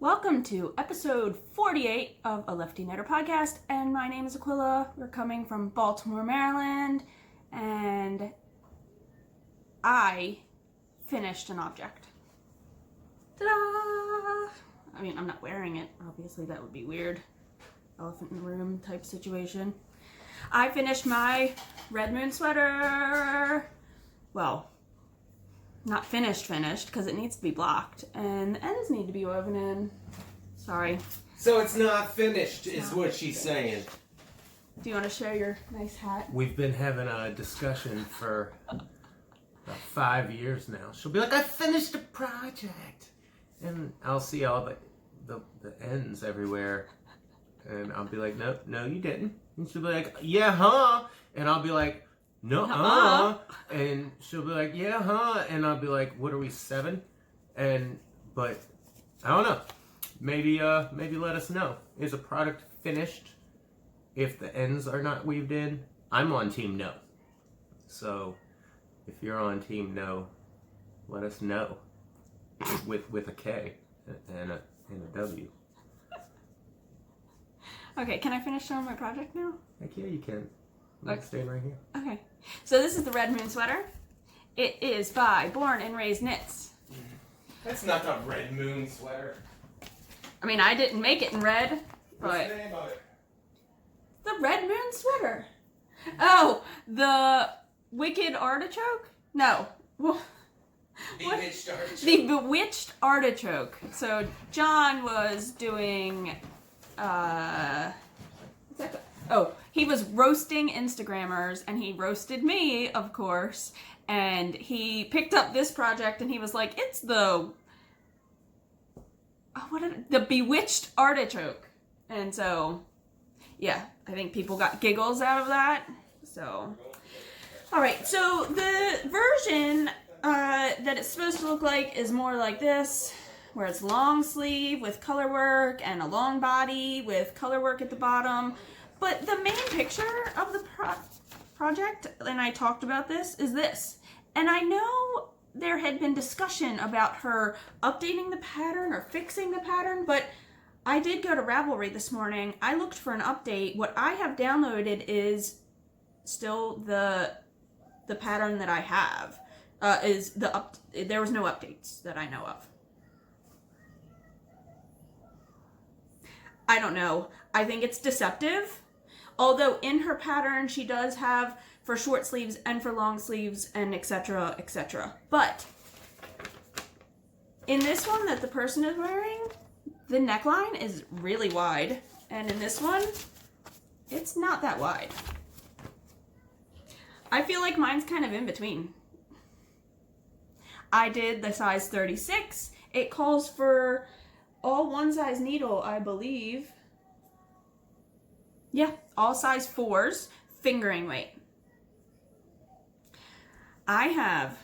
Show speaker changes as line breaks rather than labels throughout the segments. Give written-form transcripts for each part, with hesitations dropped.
Welcome to episode 48 of a lefty-knitter podcast, and my name is Aquila. We're coming from Baltimore, Maryland, and I finished an object. Ta-da! I mean, I'm not wearing it. Obviously, that would be weird. Elephant in the room type situation. I finished my Red Moon sweater. Well, not finished, because it needs to be blocked, and the ends need to be woven in. Sorry.
So it's not finished, is what she's saying.
Do you want to share your nice hat?
We've been having a discussion for about 5 years now. She'll be like, I finished a project. And I'll see all the ends everywhere. And I'll be like, no, you didn't. And she'll be like, yeah, huh? And I'll be like, no, and she'll be like, yeah, huh? And I'll be like, what are we, 7? But I don't know. Maybe let us know. Is a product finished if the ends are not weaved in? I'm on team no. So if you're on team no, let us know with a K and a W.
Okay, can I finish showing my project now?
Heck yeah, you can. Let's stay right here.
Okay, so this is the Red Moon sweater. It is by Born and Raised Knits.
That's not the Red Moon sweater.
I mean, I didn't make it in red, but...
What's the name of it?
The Red Moon sweater. Oh, the Wicked Artichoke? No.
Bewitched Artichoke.
The Bewitched Artichoke. So John was doing... he was roasting Instagrammers, and he roasted me, of course, and he picked up this project, and he was like, it's the Bewitched Artichoke. And so, yeah, I think people got giggles out of that. So, alright, so the version that it's supposed to look like is more like this, where it's long sleeve with color work and a long body with color work at the bottom. But the main picture of the project, and I talked about this, is this. And I know there had been discussion about her updating the pattern or fixing the pattern, but I did go to Ravelry this morning. I looked for an update. What I have downloaded is still the pattern that I have. There was no updates that I know of. I don't know. I think it's deceptive. Although in her pattern, she does have for short sleeves and for long sleeves and etc., etc. But in this one that the person is wearing, the neckline is really wide. And in this one, it's not that wide. I feel like mine's kind of in between. I did the size 36. It calls for all one size needle, I believe. Yeah, all size 4s, fingering weight. I have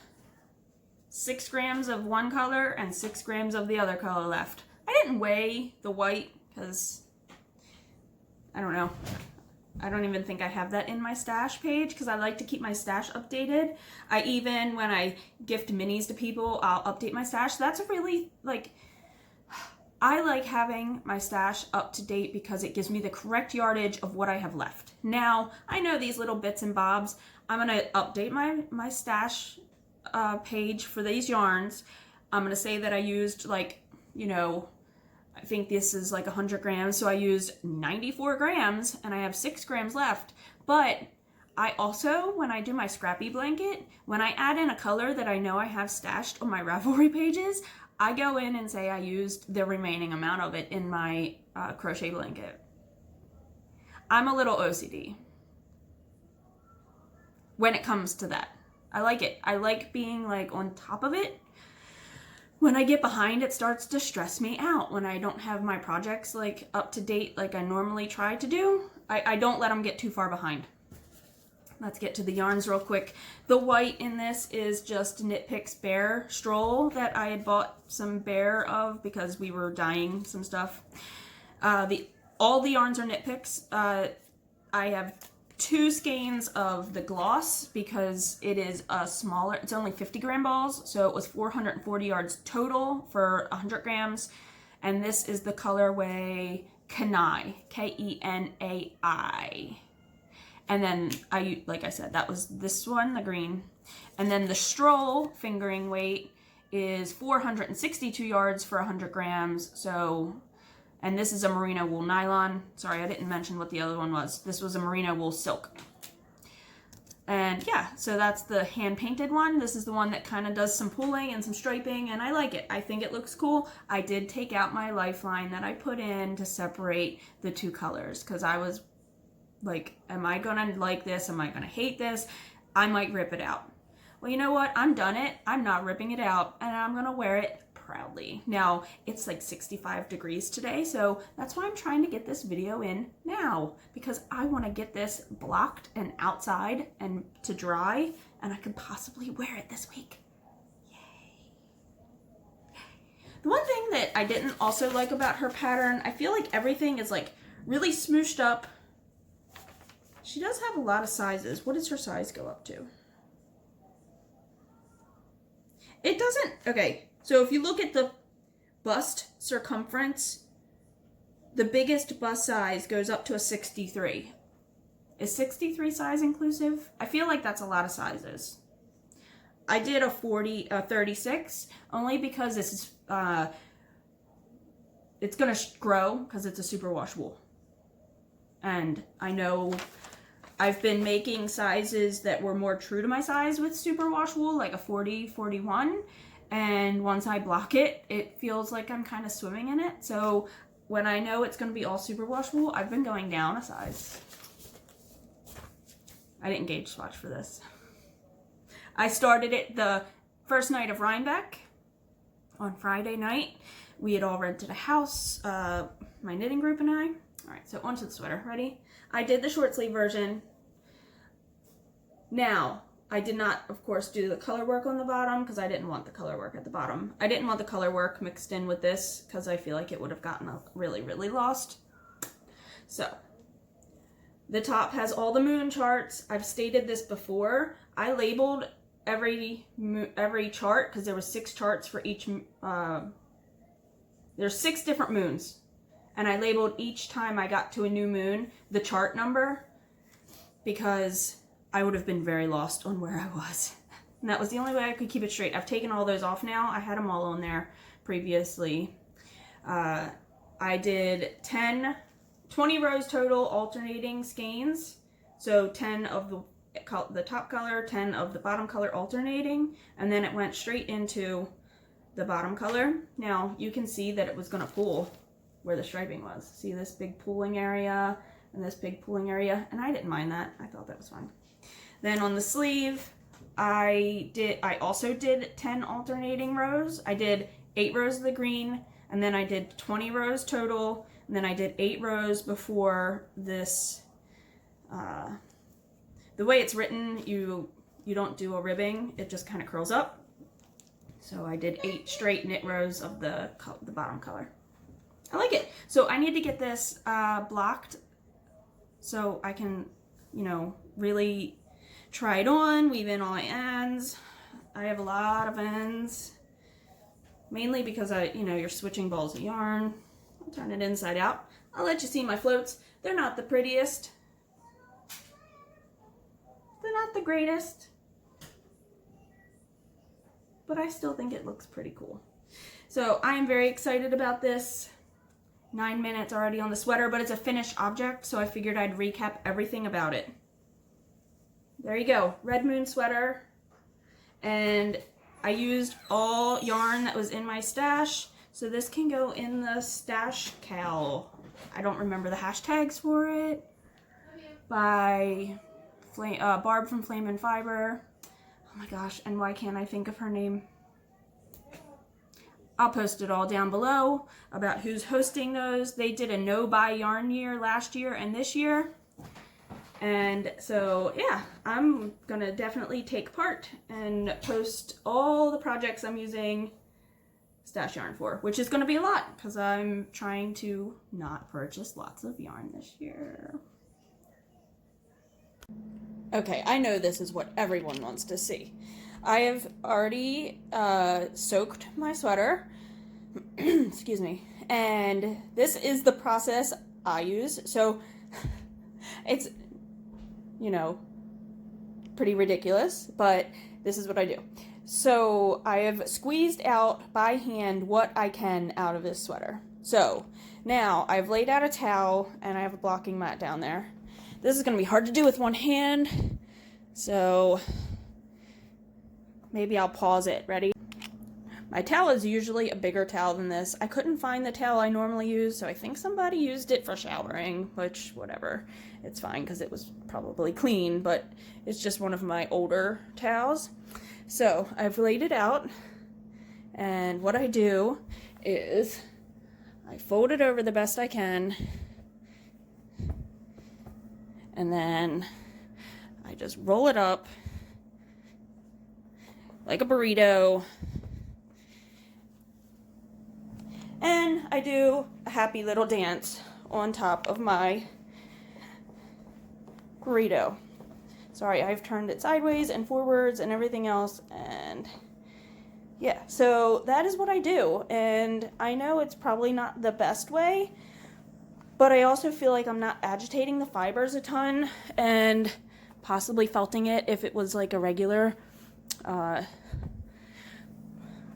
6 grams of one color and 6 grams of the other color left. I didn't weigh the white because, I don't know. I don't even think I have that in my stash page because I like to keep my stash updated. When I gift minis to people, I'll update my stash. That's a really, I like having my stash up to date because it gives me the correct yardage of what I have left. Now, I know these little bits and bobs. I'm going to update my stash page for these yarns. I'm going to say that I used I think this is 100 grams, so I used 94 grams and I have 6 grams left. But I also, when I do my scrappy blanket, when I add in a color that I know I have stashed on my Ravelry pages, I go in and say I used the remaining amount of it in my crochet blanket. I'm a little OCD when it comes to that. I like it. I like being on top of it. When I get behind, it starts to stress me out when I don't have my projects up to date like I normally try to do. I don't let them get too far behind. Let's get to the yarns real quick. The white in this is just Knit Picks Bear Stroll that I had bought some bear of because we were dyeing some stuff. All the yarns are Knit Picks. I have 2 skeins of the gloss because it is a smaller, it's only 50 gram balls, so it was 440 yards total for 100 grams. And this is the colorway Kenai, Kenai. And then like I said, that was this one, the green. And then the Stroll fingering weight is 462 yards for 100 grams. So, and this is a merino wool nylon. Sorry, I didn't mention what the other one was. This was a merino wool silk. And yeah, so that's the hand painted one. This is the one that kind of does some pulling and some striping, and I like it. I think it looks cool. I did take out my lifeline that I put in to separate the two colors, because I was like, am I gonna like this? Am I gonna hate this? I might rip it out. Well, you know what? I'm done it. I'm not ripping it out, and I'm gonna wear it proudly. Now, it's like 65 degrees today, so that's why I'm trying to get this video in now, because I want to get this blocked and outside and to dry, and I could possibly wear it this week. Yay. The one thing that I didn't also like about her pattern, I feel like everything is like really smooshed up. She does have a lot of sizes. What does her size go up to? It doesn't, okay. So if you look at the bust circumference, the biggest bust size goes up to a 63. Is 63 size inclusive? I feel like that's a lot of sizes. I did a 36, only because this is, it's gonna grow because it's a superwash wool. And I know I've been making sizes that were more true to my size with superwash wool, like a 40, 41. And once I block it, it feels like I'm kind of swimming in it. So when I know it's going to be all superwash wool, I've been going down a size. I didn't gauge swatch for this. I started it the first night of Rhinebeck on Friday night. We had all rented a house, my knitting group and I. All right, so onto the sweater. Ready? I did the short sleeve version. Now, I did not, of course, do the color work on the bottom because I didn't want the color work at the bottom. I didn't want the color work mixed in with this because I feel like it would have gotten really, really lost. So, the top has all the moon charts. I've stated this before. I labeled every chart because there were 6 charts for each, there's 6 different moons. And I labeled each time I got to a new moon the chart number, because I would have been very lost on where I was. And that was the only way I could keep it straight. I've taken all those off now. I had them all on there previously. I did 20 rows total alternating skeins. So 10 of the top color, 10 of the bottom color alternating, and then it went straight into the bottom color. Now you can see that it was gonna pull where the striping was. See this big pooling area and this big pooling area, and I didn't mind that. I thought that was fine. Then on the sleeve, I also did 10 alternating rows. I did 8 rows of the green, and then I did 20 rows total, and then I did 8 rows before this. The way it's written, you don't do a ribbing, it just kind of curls up. So I did 8 straight knit rows of the bottom color. I like it. So I need to get this blocked so I can, you know, really try it on, weave in all my ends. I have a lot of ends, mainly because you're switching balls of yarn. I'll turn it inside out. I'll let you see my floats. They're not the prettiest. They're not the greatest, but I still think it looks pretty cool. So I am very excited about this. 9 minutes already on the sweater, but it's a finished object, so I figured I'd recap everything about it. There you go, Red Moon sweater. And I used all yarn that was in my stash, so this can go in the stash cal. I don't remember the hashtags for it. By Barb from Flame and Fiber. Oh my gosh, and why can't I think of her name? I'll post it all down below about who's hosting those. They did a no-buy yarn year last year and this year. And so, yeah, I'm going to definitely take part and post all the projects I'm using stash yarn for, which is going to be a lot because I'm trying to not purchase lots of yarn this year. Okay, I know this is what everyone wants to see. I have already soaked my sweater, excuse me, and this is the process I use. So it's, you know, pretty ridiculous, but this is what I do. So I have squeezed out by hand what I can out of this sweater. So now I've laid out a towel and I have a blocking mat down there. This is going to be hard to do with one hand, so maybe I'll pause it. Ready? My towel is usually a bigger towel than this. I couldn't find the towel I normally use, so I think somebody used it for showering, which, whatever. It's fine because it was probably clean, but it's just one of my older towels. So I've laid it out, and what I do is I fold it over the best I can, and then I just roll it up like a burrito, and I do a happy little dance on top of my burrito. Sorry, I've turned it sideways and forwards and everything else, and yeah, so that is what I do, and I know it's probably not the best way, but I also feel like I'm not agitating the fibers a ton and possibly felting it if it was like a regular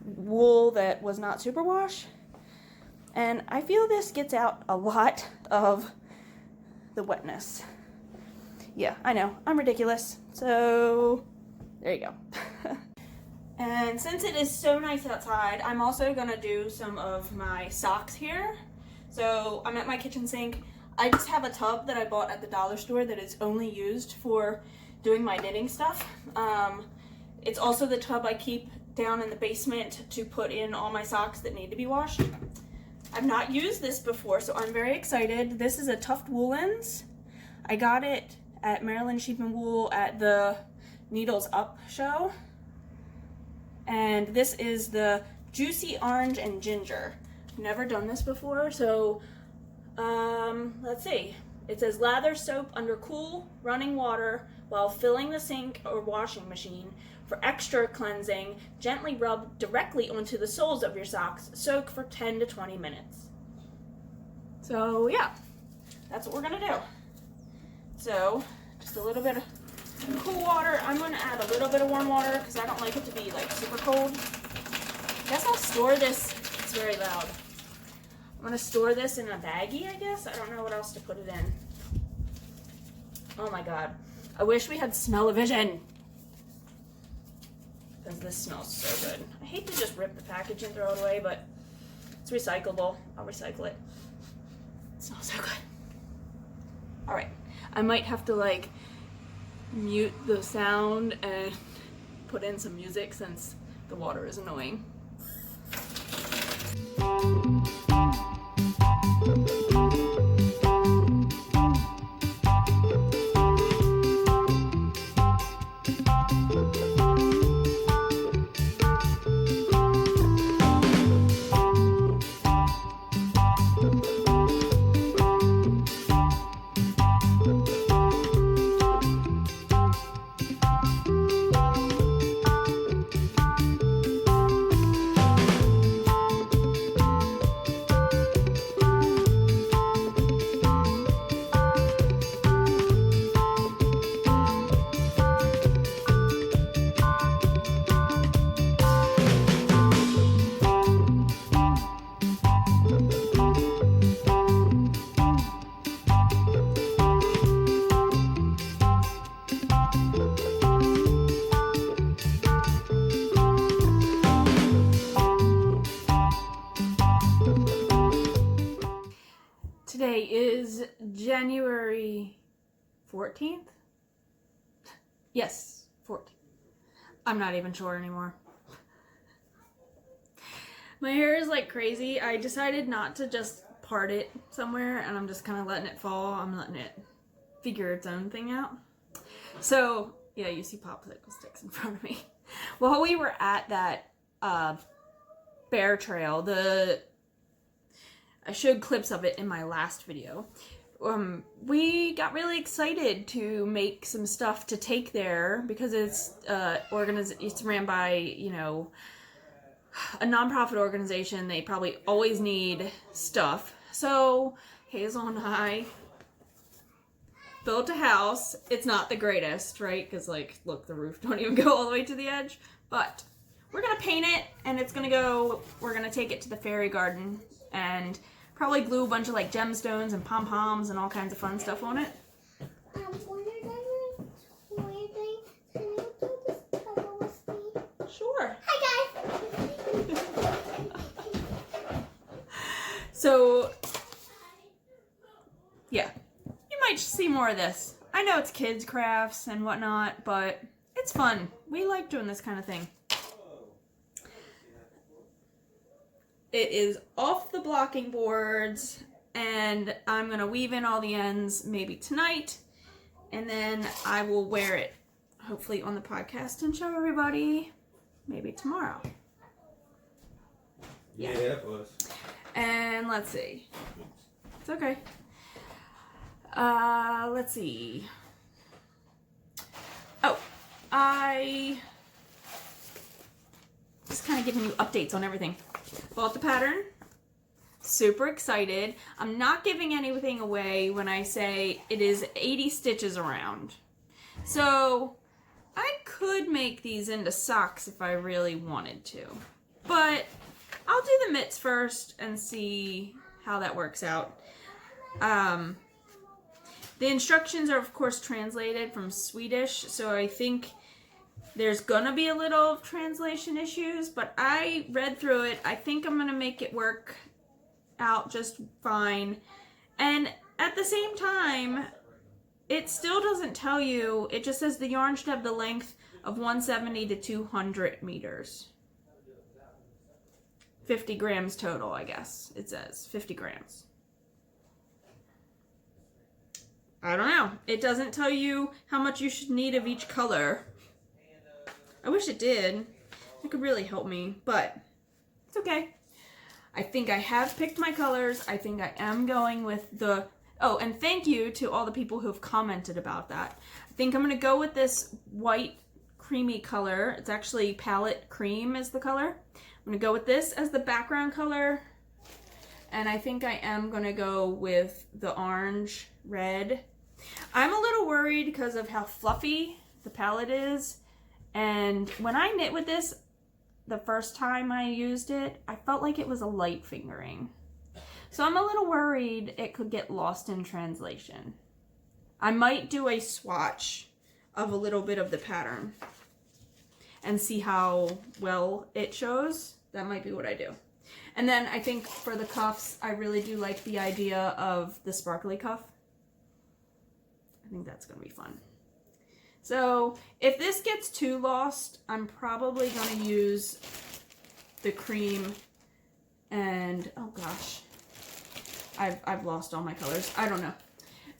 wool that was not superwash. And I feel this gets out a lot of the wetness. Yeah, I know, I'm ridiculous. So, there you go. And since it is so nice outside, I'm also gonna do some of my socks here. So, I'm at my kitchen sink. I just have a tub that I bought at the dollar store that is only used for doing my knitting stuff. It's also the tub I keep down in the basement to put in all my socks that need to be washed. I've not used this before, so I'm very excited. This is a Tuft Woolens. I got it at Maryland Sheep and Wool at the Needles Up show. And this is the Juicy Orange and Ginger. Never done this before, so let's see. It says lather soap under cool running water while filling the sink or washing machine. For extra cleansing, gently rub directly onto the soles of your socks. Soak for 10 to 20 minutes. So yeah, that's what we're gonna do. So just a little bit of cool water. I'm gonna add a little bit of warm water because I don't like it to be like super cold. I guess I'll store this. It's very loud. I'm gonna store this in a baggie, I guess. I don't know what else to put it in. Oh my god. I wish we had smell-o-vision. Because this smells so good. I hate to just rip the package and throw it away, but it's recyclable. I'll recycle it. It smells so good. Alright. I might have to like mute the sound and put in some music since the water is annoying. Today is January 14th? Yes, 14th. I'm not even sure anymore. My hair is like crazy. I decided not to just part it somewhere and I'm just kind of letting it fall. I'm letting it figure its own thing out. So, yeah, you see popsicle sticks in front of me. While we were at that bear trail, I showed clips of it in my last video. We got really excited to make some stuff to take there because it's ran by, you know, a nonprofit organization. They probably always need stuff. So Hazel and I built a house. It's not the greatest, right? Because, like, look, the roof don't even go all the way to the edge. But we're going to paint it, and it's going to go, we're going to take it to the fairy garden and probably glue a bunch of, like, gemstones and pom-poms and all kinds of fun stuff on it. Sure.
Hi, guys.
So, yeah, you might see more of this. I know it's kids' crafts and whatnot, but it's fun. We like doing this kind of thing. It is off the blocking boards, and I'm going to weave in all the ends maybe tonight, and then I will wear it, hopefully on the podcast, and show everybody maybe tomorrow.
Yeah, boss.
And let's see. It's okay. Let's see. Oh, I just kind of giving you updates on everything. Bought the pattern. Super excited. I'm not giving anything away when I say it is 80 stitches around. So I could make these into socks if I really wanted to. But I'll do the mitts first and see how that works out. The instructions are, of course, translated from Swedish, so I think there's gonna be a little translation issues, but I read through it. I think I'm gonna make it work out just fine. And at the same time, it still doesn't tell you, it just says the yarn should have the length of 170 to 200 meters. 50 grams total, I guess it says. 50 grams. I don't know. It doesn't tell you how much you should need of each color. I wish it did. It could really help me, but it's okay. I think I have picked my colors. I think I am going with the... Oh, and thank you to all the people who have commented about that. I think I'm going to go with this white creamy color. It's actually Palette Cream is the color. I'm going to go with this as the background color. And I think I am going to go with the orange red. I'm a little worried because of how fluffy the palette is. And when I knit with this, the first time I used it, I felt like it was a light fingering. So I'm a little worried it could get lost in translation. I might do a swatch of a little bit of the pattern and see how well it shows. That might be what I do. And then I think for the cuffs, I really do like the idea of the sparkly cuff. I think that's going to be fun. So if this gets too lost, I'm probably going to use the cream and, oh gosh, I've lost all my colors. I don't know.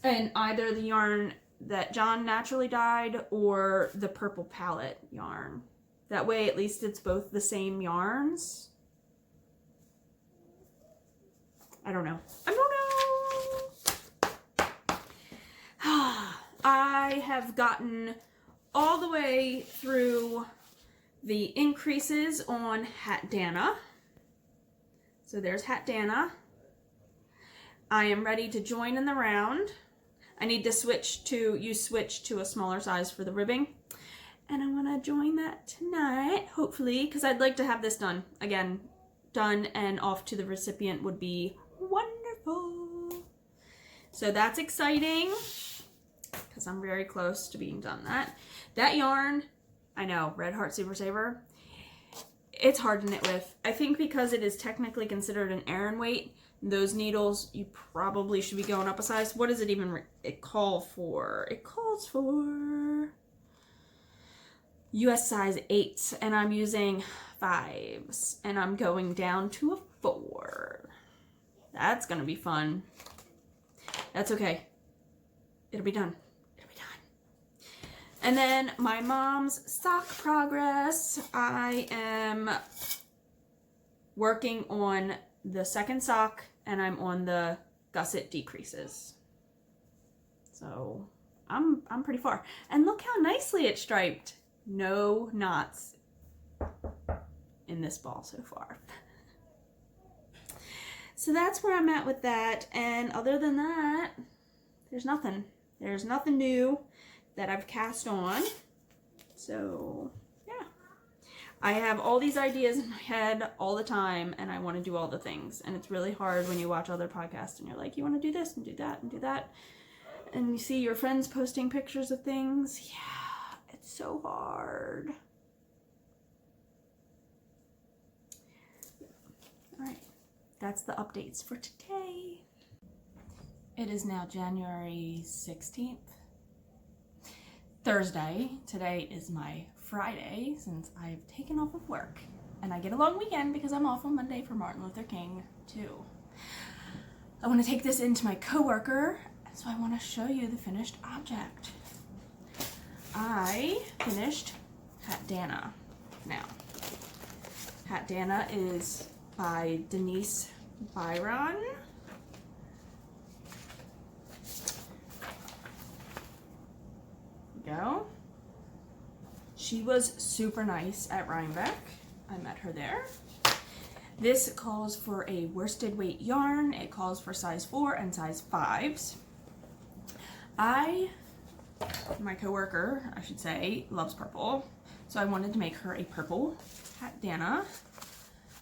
And either the yarn that John naturally dyed or the purple palette yarn. That way at least it's both the same yarns. I don't know. I have gotten all the way through the increases on Hatdana. So there's Hatdana. I am ready to join in the round. I need to switch to a smaller size for the ribbing. And I want to join that tonight, hopefully, because I'd like to have this done. Again, done and off to the recipient would be wonderful. So that's exciting, because I'm very close to being done that. That yarn, I know, Red Heart Super Saver, it's hard to knit with. I think because it is technically considered an Aran weight, those needles, you probably should be going up a size. What does it even call for? It calls for US size 8s, and I'm using 5s, and I'm going down to a 4. That's gonna be fun. That's okay. It'll be done. It'll be done. And then my mom's sock progress. I am working on the second sock, and I'm on the gusset decreases. So I'm pretty far. And look how nicely it's striped. No knots in this ball so far. So that's where I'm at with that, and other than that, there's nothing. There's nothing new that I've cast on. So, yeah. I have all these ideas in my head all the time, and I want to do all the things. And it's really hard when you watch other podcasts and you're like, you want to do this and do that and do that. And you see your friends posting pictures of things. Yeah, it's so hard. All right. That's the updates for today. It is now January 16th, Thursday. Today is my Friday since I've taken off of work. And I get a long weekend because I'm off on Monday for Martin Luther King too. I want to take this into my coworker, so I want to show you the finished object. I finished Hatdana now. Hatdana is by Denise Bayron. Go. She was super nice at Rhinebeck. I met her there. This calls for a worsted weight yarn. It calls for size 4 and size 5s. My coworker, I should say, loves purple. So I wanted to make her a purple Hatdana.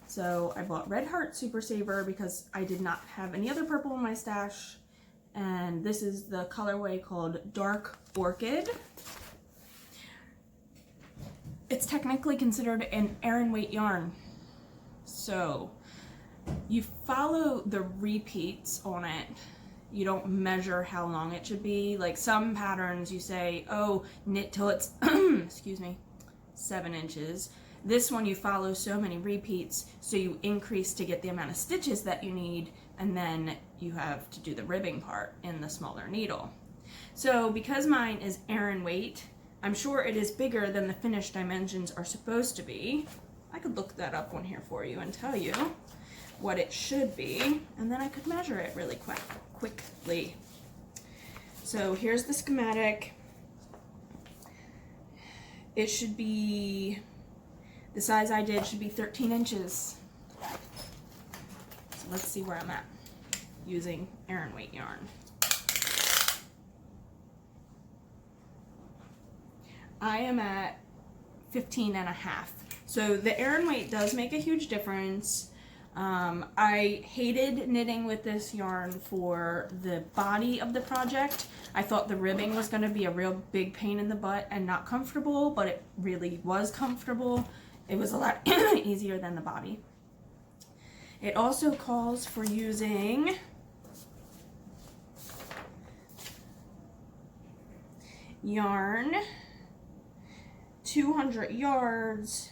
So I bought Red Heart Super Saver because I did not have any other purple in my stash. And this is the colorway called Dark Orchid. It's technically considered an Aran weight yarn. So you follow the repeats on it. You don't measure how long it should be. Like some patterns you say, oh, knit till it's, excuse me, 7 inches. This one you follow so many repeats, so you increase to get the amount of stitches that you need, and then you have to do the ribbing part in the smaller needle. So because mine is Aran weight, I'm sure it is bigger than the finished dimensions are supposed to be. I could look that up on here for you and tell you what it should be, and then I could measure it really quickly. So here's the schematic. It should be, the size I did should be 13 inches. So let's see where I'm at using Aran weight yarn. I am at 15 and a half. So the Aran weight does make a huge difference. I hated knitting with this yarn for the body of the project. I thought the ribbing was going to be a real big pain in the butt and not comfortable, but it really was comfortable. It was a lot easier than the body. It also calls for using yarn, 200 yards,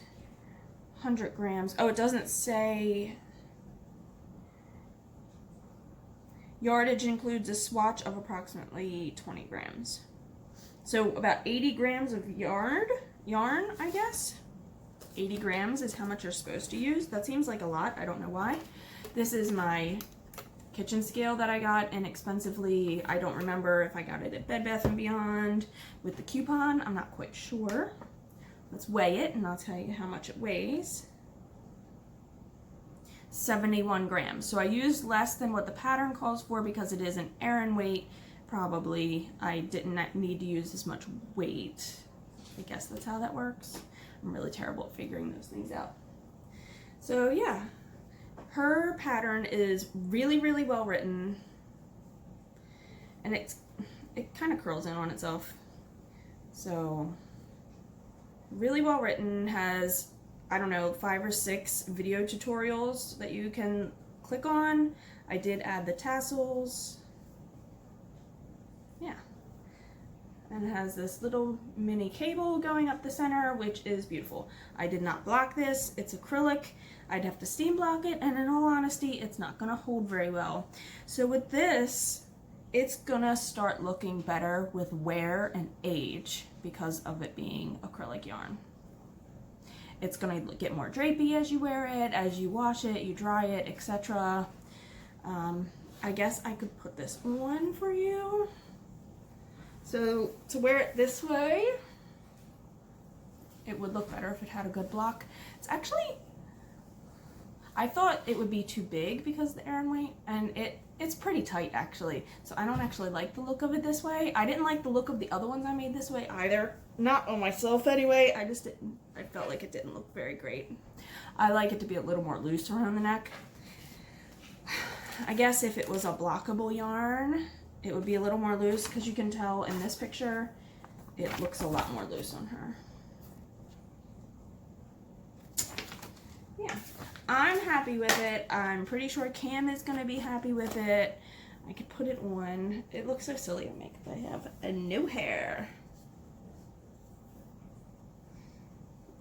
100 grams. Oh, it doesn't say. Yardage includes a swatch of approximately 20 grams. So about 80 grams of yarn, I guess. 80 grams is how much you're supposed to use. That seems like a lot. I don't know why. This is my kitchen scale that I got inexpensively. I don't remember if I got it at Bed Bath & Beyond with the coupon. I'm not quite sure. Let's weigh it and I'll tell you how much it weighs. 71 grams. So I used less than what the pattern calls for because it is an Aran weight. Probably I didn't need to use as much weight. I guess that's how that works. I'm really terrible at figuring those things out. So yeah, her pattern is really, really well written, and it kind of curls in on itself. So really well written, has, I don't know, 5 or 6 video tutorials that you can click on. I did add the tassels. Yeah. And it has this little mini cable going up the center, which is beautiful. I did not block this. It's acrylic. I'd have to steam block it, and in all honesty, it's not gonna hold very well. So with this, it's gonna start looking better with wear and age because of it being acrylic yarn. It's gonna get more drapey as you wear it, as you wash it, you dry it, etc. I guess I could put this on for you. So to wear it this way, it would look better if it had a good block. It's actually I thought it would be too big because of the Aran weight, and it's pretty tight actually. So I don't actually like the look of it this way. I didn't like the look of the other ones I made this way either. Not on myself anyway. I felt like it didn't look very great. I like it to be a little more loose around the neck. I guess if it was a blockable yarn, it would be a little more loose, because you can tell in this picture, it looks a lot more loose on her. Yeah, I'm happy with it. I'm pretty sure Cam is going to be happy with it. I could put it on. It looks so silly to make if I have a new hair.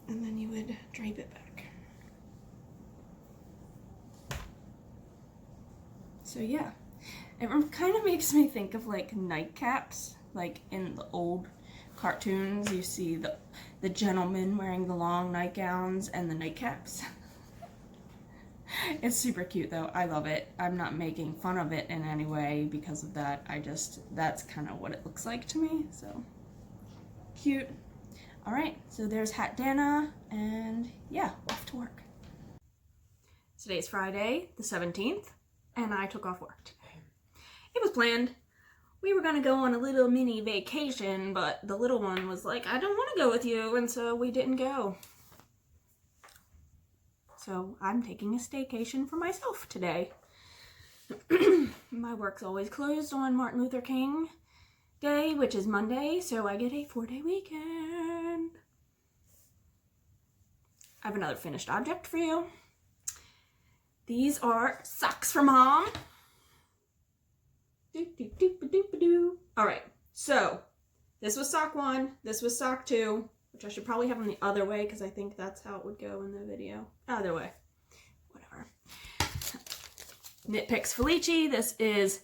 And then you would drape it back. So yeah, it kind of makes me think of like nightcaps, like in the old cartoons you see the gentlemen wearing the long nightgowns and the nightcaps. It's super cute though. I love it. I'm not making fun of it in any way because of that. That's kind of what it looks like to me. So cute. All right, so there's Hatdana, and yeah, off to work. Today's Friday, the 17th, and I took off work today. It was planned. We were gonna go on a little mini vacation, but the little one was like, I don't want to go with you, and so we didn't go. So I'm taking a staycation for myself today. My work's always closed on Martin Luther King Day, which is Monday, so I get a 4-day weekend. I have another finished object for you. These are socks for Mom. Alright, so this was sock 1, this was sock 2, which I should probably have them the other way because I think that's how it would go in the video. Either way, whatever. Knit Picks Felici. This is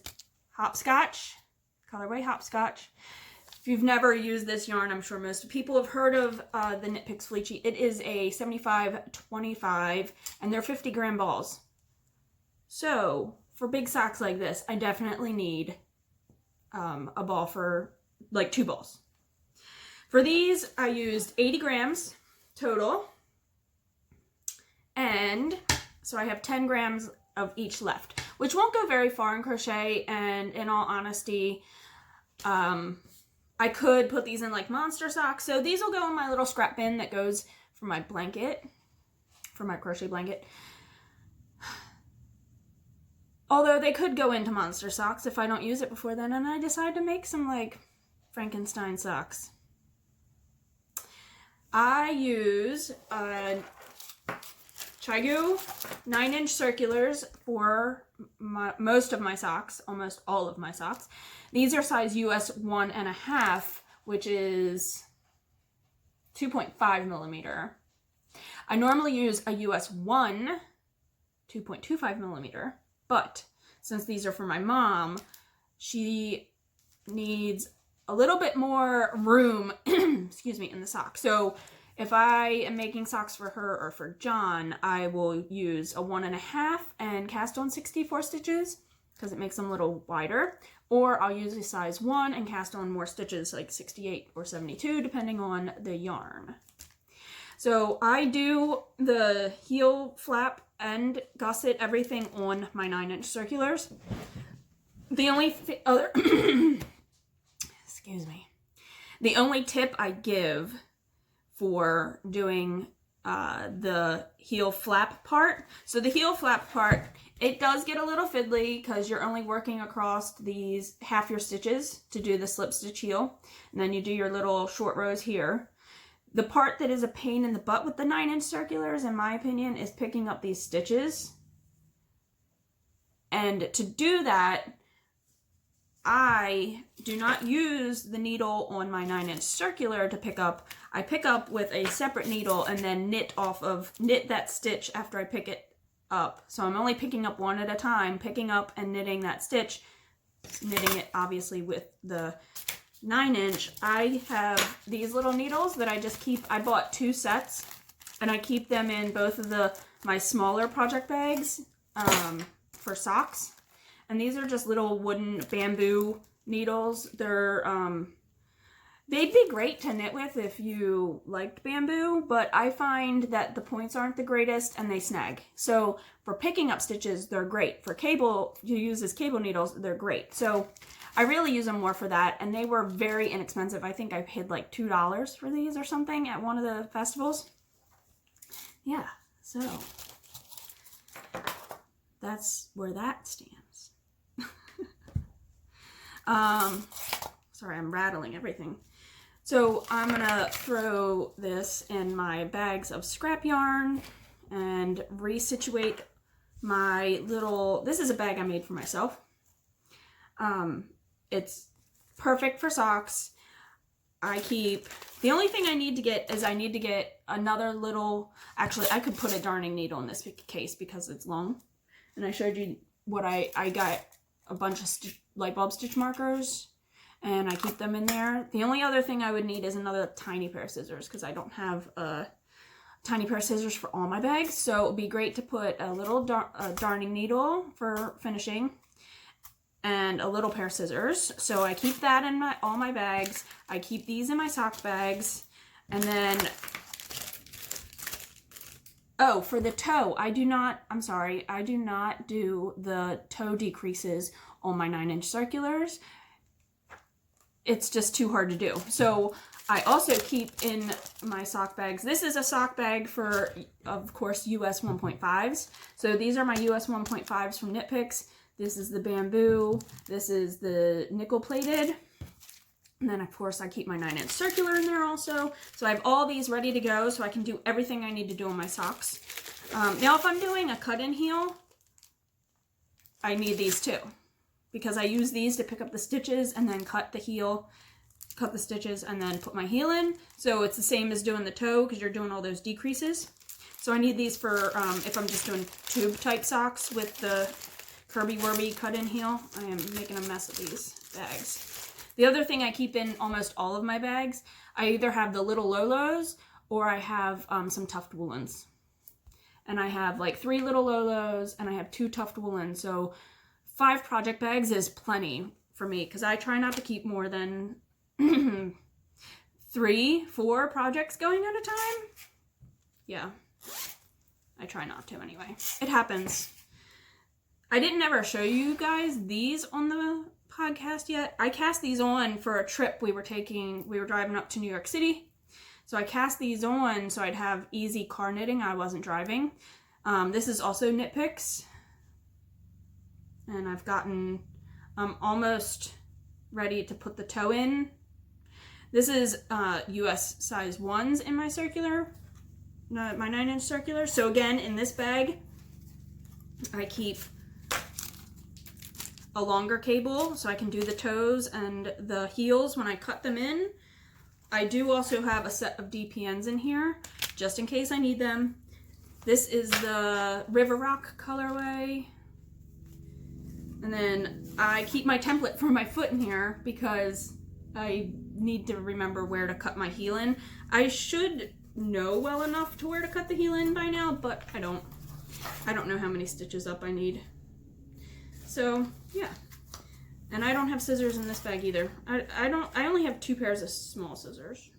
hopscotch, colorway hopscotch. If you've never used this yarn, I'm sure most people have heard of the Knit Picks Felici. It is a 75-25, and they're 50-gram balls. So for big socks like this, I definitely need a ball for like 2 balls. For these, I used 80 grams total, and so I have 10 grams of each left, which won't go very far in crochet, and in all honesty, I could put these in like monster socks. So these will go in my little scrap bin that goes for my blanket, for my crochet blanket. Although they could go into monster socks if I don't use it before then and I decide to make some like Frankenstein socks. I use Chigu 9-inch circulars for most of my socks, almost all of my socks. These are size US 1.5, which is 2.5 millimeter. I normally use a US 1, 2.25 millimeter, but since these are for my mom, she needs a little bit more room, excuse me, in the sock. So if I am making socks for her or for John, I will use a 1.5 and cast on 64 stitches because it makes them a little wider. Or I'll use a size 1 and cast on more stitches, like 68 or 72, depending on the yarn. So I do the heel flap and gusset, everything on my 9-inch circulars. The only other, excuse me, the only tip I give for doing the heel flap part. So the heel flap part, it does get a little fiddly because you're only working across these half your stitches to do the slip stitch heel. And then you do your little short rows here. The part that is a pain in the butt with the 9-inch circulars, in my opinion, is picking up these stitches. And to do that, I do not use the needle on my 9-inch circular to pick up. I pick up with a separate needle and then knit that stitch after I pick it up. So I'm only picking up one at a time, picking up and knitting that stitch, knitting it obviously with the 9-inch. I have these little needles that I just keep. I bought 2 sets and I keep them in both of my smaller project bags for socks. And these are just little wooden bamboo needles. They're They'd be great to knit with if you liked bamboo, but I find that the points aren't the greatest and they snag. So for picking up stitches, they're great. For cable, you use as cable needles, they're great. So I really use them more for that, and they were very inexpensive. I think I paid like $2 for these or something at one of the festivals. Yeah, so that's where that stands. Sorry, I'm rattling everything. So I'm gonna throw this in my bags of scrap yarn and resituate my little, this is a bag I made for myself. It's perfect for socks. The only thing I need to get is I need to get another little, actually I could put a darning needle in this case because it's long. And I showed you what I got a bunch of light bulb stitch markers, and I keep them in there. The only other thing I would need is another tiny pair of scissors because I don't have a tiny pair of scissors for all my bags. So it would be great to put a little darning needle for finishing and a little pair of scissors. So I keep that in all my bags. I keep these in my sock bags. And then, oh, for the toe, I do not do the toe decreases on my 9-inch circulars. It's just too hard to do. So I also keep in my sock bags. This is a sock bag for, of course, US 1.5s. So these are my US 1.5s from Knit Picks. This is the bamboo. This is the nickel plated. And then, of course, I keep my 9-inch circular in there also. So I have all these ready to go so I can do everything I need to do on my socks. Now, if I'm doing a cut-in heel, I need these too, because I use these to pick up the stitches and then cut the stitches and then put my heel in. So it's the same as doing the toe because you're doing all those decreases. So I need these for if I'm just doing tube type socks with the Kirby Werby cut-in heel. I am making a mess of these bags. The other thing I keep in almost all of my bags, I either have the little Lolos or I have some tuft woolens. And I have like 3 little Lolos and I have 2 tuft woolens. So 5 project bags is plenty for me because I try not to keep more than 3, 4 projects going at a time. Yeah, I try not to anyway. It happens. I didn't ever show you guys these on the podcast yet. I cast these on for a trip we were taking. We were driving up to New York City. So I cast these on so I'd have easy car knitting. I wasn't driving. This is also Knit Picks. And I've gotten almost ready to put the toe in. This is US size 1s in my circular, my 9-inch circular. So again, in this bag, I keep a longer cable so I can do the toes and the heels when I cut them in. I do also have a set of DPNs in here just in case I need them. This is the River Rock colorway. And then I keep my template for my foot in here because I need to remember where to cut my heel in. I should know well enough to where to cut the heel in by now, but I don't. I don't know how many stitches up I need. So, yeah. And I don't have scissors in this bag either. I only have 2 pairs of small scissors.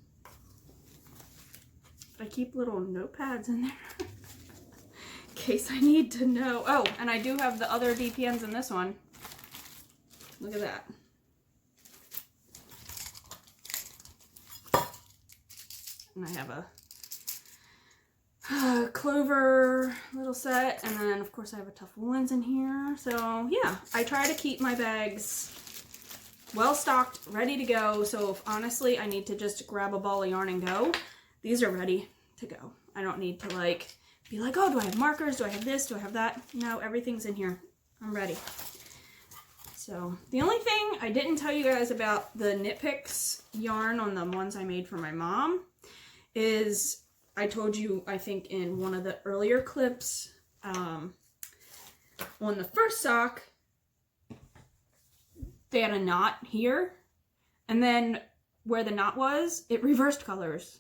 I keep little notepads in there in case I need to know. Oh, and I do have the other DPNs in this one. Look at that. And I have a clover little set, and then of course I have a tuft woolens in here. So yeah, I try to keep my bags well stocked, ready to go. So if honestly I need to just grab a ball of yarn and go, these are ready to go. I don't need to like be like, oh, do I have markers? Do I have this? Do I have that? No, everything's in here. I'm ready. So the only thing I didn't tell you guys about the Knit Picks yarn on the ones I made for my mom is I told you, I think in one of the earlier clips, on the first sock, they had a knot here, and then where the knot was, it reversed colors.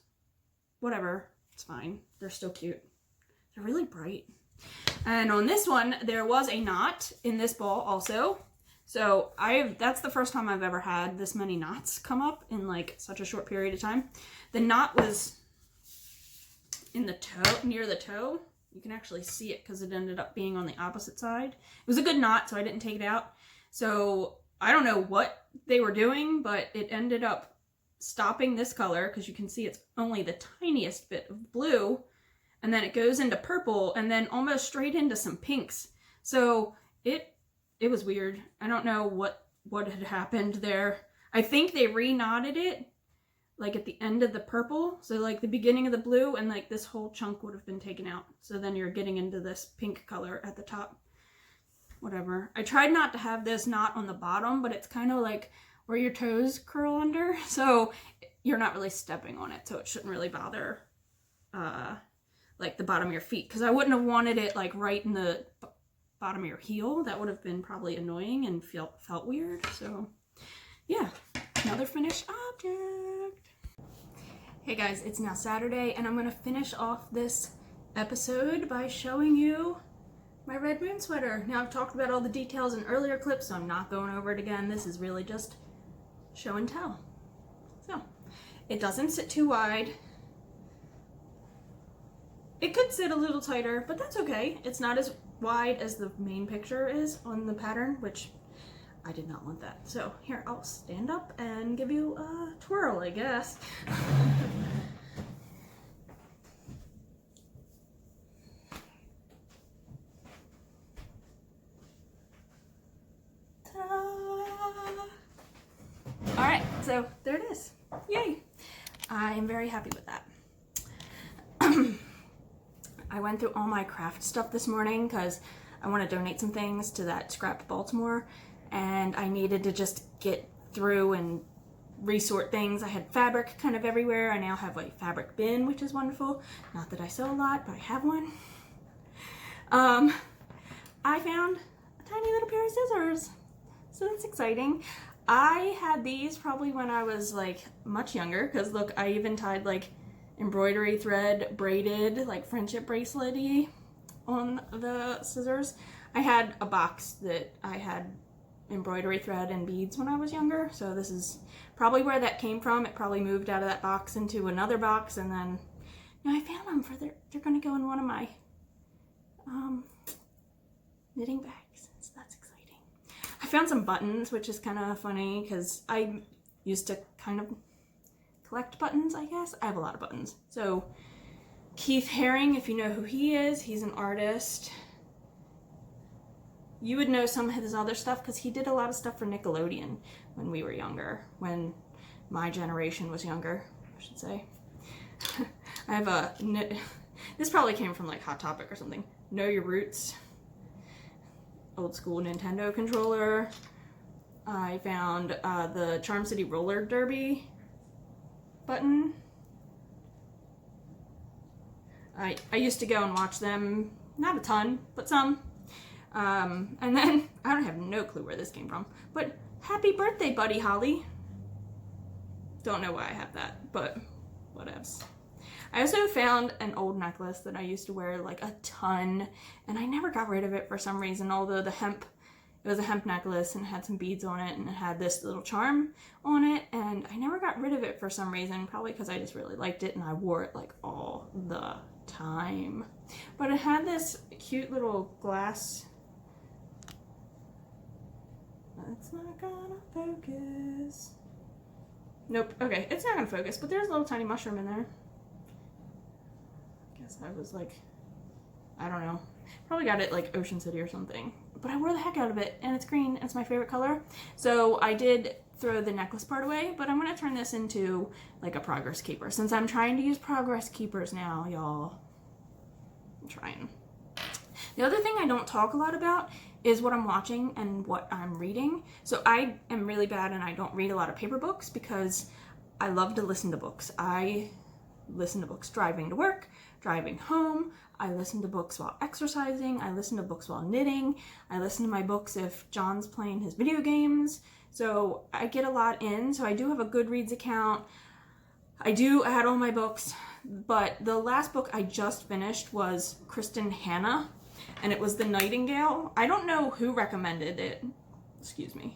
Whatever, it's fine. They're still cute. They're really bright. And on this one, there was a knot in this ball also. So that's the first time I've ever had this many knots come up in like such a short period of time. The knot was in the toe, near the toe. You can actually see it because it ended up being on the opposite side. It was a good knot, so I didn't take it out. So I don't know what they were doing, but it ended up stopping this color because you can see it's only the tiniest bit of blue, and then it goes into purple and then almost straight into some pinks. So it was weird. I don't know what had happened there. I think they re-knotted it like at the end of the purple, so like the beginning of the blue, and like this whole chunk would have been taken out. So then you're getting into this pink color at the top. Whatever. I tried not to have this knot on the bottom, but it's kind of like where your toes curl under, so you're not really stepping on it, so it shouldn't really bother like the bottom of your feet, because I wouldn't have wanted it like right in the bottom of your heel. That would have been probably annoying and felt weird. So yeah, another finished object. Hey guys, it's now Saturday, and I'm gonna finish off this episode by showing you my red moon sweater. Now, I've talked about all the details in earlier clips, so I'm not going over it again. This is really just show and tell. So it doesn't sit too wide. It could sit a little tighter, but that's okay. It's not as wide as the main picture is on the pattern, which I did not want that. So here, I'll stand up and give you a twirl, I guess. All right, so there it is. Yay! I am very happy with that. I went through all my craft stuff this morning because I want to donate some things to that Scrap Baltimore, and I needed to just get through and resort things. I had fabric kind of everywhere. I now have a fabric bin, which is wonderful. Not that I sew a lot, but I have one. I found a tiny little pair of scissors, so that's exciting. I had these probably when I was like much younger, because look, I even tied like embroidery thread braided like friendship bracelet-y on the scissors. I had a box that I had embroidery thread and beads when I was younger, so this is probably where that came from. It probably moved out of that box into another box, and then I found them for they're gonna go in one of my knitting bags, so that's exciting. I found some buttons, which is kind of funny because I used to kind of collect buttons, I guess. I have a lot of buttons. So Keith Haring, if you know who he is, he's an artist. You would know some of his other stuff because he did a lot of stuff for Nickelodeon when we were younger, when my generation was younger, I should say. I have this probably came from like Hot Topic or something. Know Your Roots. Old school Nintendo controller. I found the Charm City Roller Derby button. I used to go and watch them, not a ton, but some. And then, I don't have no clue where this came from, but happy birthday, Buddy Holly. Don't know why I have that, but whatevs. I also found an old necklace that I used to wear like a ton, and I never got rid of it for some reason, although it was a hemp necklace and it had some beads on it and it had this little charm on it, and I never got rid of it for some reason, probably because I just really liked it and I wore it like all the time. But it had this cute little glass. It's not gonna focus. Nope, okay, it's not gonna focus, but there's a little tiny mushroom in there. Guess I was like, I don't know, probably got it like Ocean City or something, but I wore the heck out of it, and it's green. It's my favorite color. So I did throw the necklace part away, but I'm gonna turn this into like a progress keeper, since I'm trying to use progress keepers now, y'all. I'm trying. The other thing I don't talk a lot about is what I'm watching and what I'm reading. So I am really bad and I don't read a lot of paper books because I love to listen to books. I listen to books driving to work, driving home. I listen to books while exercising. I listen to books while knitting. I listen to my books if John's playing his video games. So I get a lot in. So I do have a Goodreads account. I do add all my books, but the last book I just finished was Kristen Hanna, and it was The Nightingale. I don't know who recommended it, Excuse me.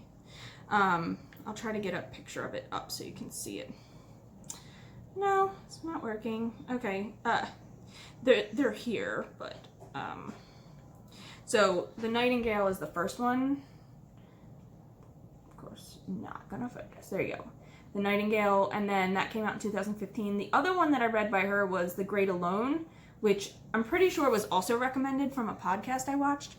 I'll try to get a picture of it up so you can see it. No, it's not working. Okay, they're here, but, so the Nightingale is the first one. Of course, not gonna focus. There you go. The Nightingale, and then that came out in 2015. The other one that I read by her was The Great Alone, which I'm pretty sure was also recommended from a podcast I watched.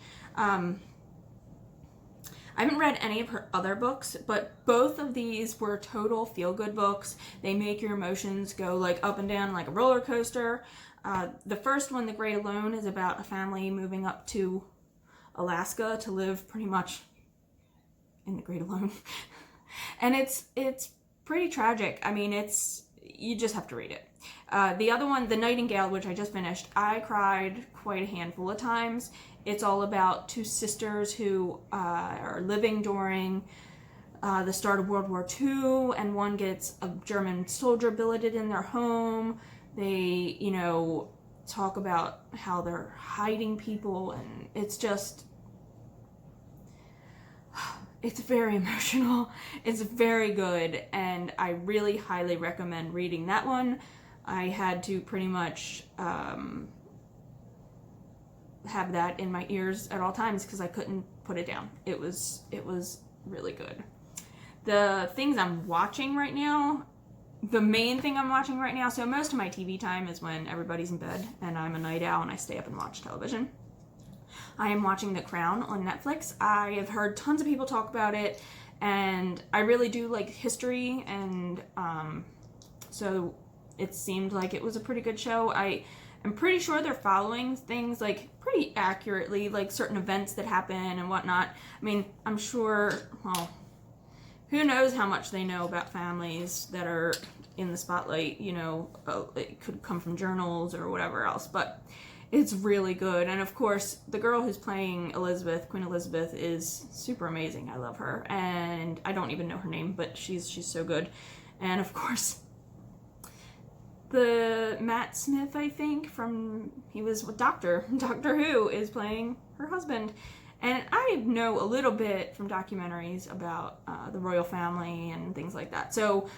I haven't read any of her other books, but both of these were total feel-good books. They make your emotions go like up and down like a roller coaster. The first one, The Great Alone, is about a family moving up to Alaska to live pretty much in the Great Alone. And it's pretty tragic. I mean, you just have to read it. The other one, The Nightingale, which I just finished, I cried quite a handful of times. It's all about two sisters who are living during the start of World War II, and one gets a German soldier billeted in their home. They, talk about how they're hiding people, and it's just, it's very emotional. It's very good, and I really highly recommend reading that one. I had to pretty much have that in my ears at all times because I couldn't put it down. It was really good. The things I'm watching right now, the main thing I'm watching right now, so most of my TV time is when everybody's in bed and I'm a night owl and I stay up and watch television. I am watching The Crown on Netflix. I have heard tons of people talk about it, and I really do like history, and so it seemed like it was a pretty good show. I'm pretty sure they're following things like pretty accurately, like certain events that happen and whatnot. I mean, I'm sure, well, who knows how much they know about families that are in the spotlight, it could come from journals or whatever else, but it's really good. And of course, the girl who's playing Elizabeth, Queen Elizabeth, is super amazing. I love her, and I don't even know her name, but she's so good. And of course, the Matt Smith, I think, he was with Doctor Who, is playing her husband. And I know a little bit from documentaries about the royal family and things like that. So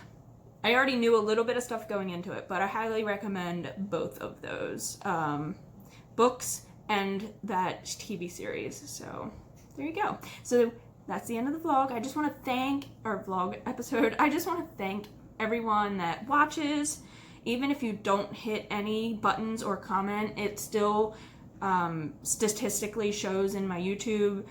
I already knew a little bit of stuff going into it, but I highly recommend both of those books and that TV series. So there you go. So that's the end of the vlog. I just want to thank, or vlog episode, I just want to thank everyone that watches. Even if you don't hit any buttons or comment, it still statistically shows in my YouTube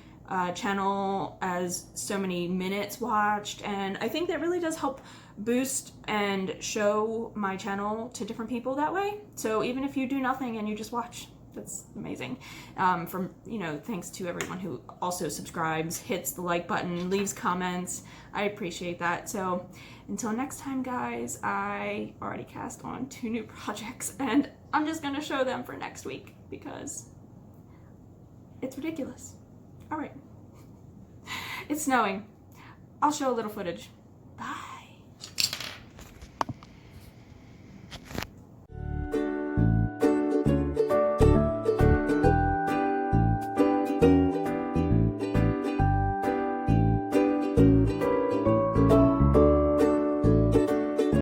channel as so many minutes watched, and I think that really does help boost and show my channel to different people that way. So even if you do nothing and you just watch, that's amazing. Thanks to everyone who also subscribes, hits the like button, leaves comments. I appreciate that. So until next time, guys, I already cast on 2 new projects, and I'm just gonna show them for next week because it's ridiculous. All right. It's snowing. I'll show a little footage. Bye.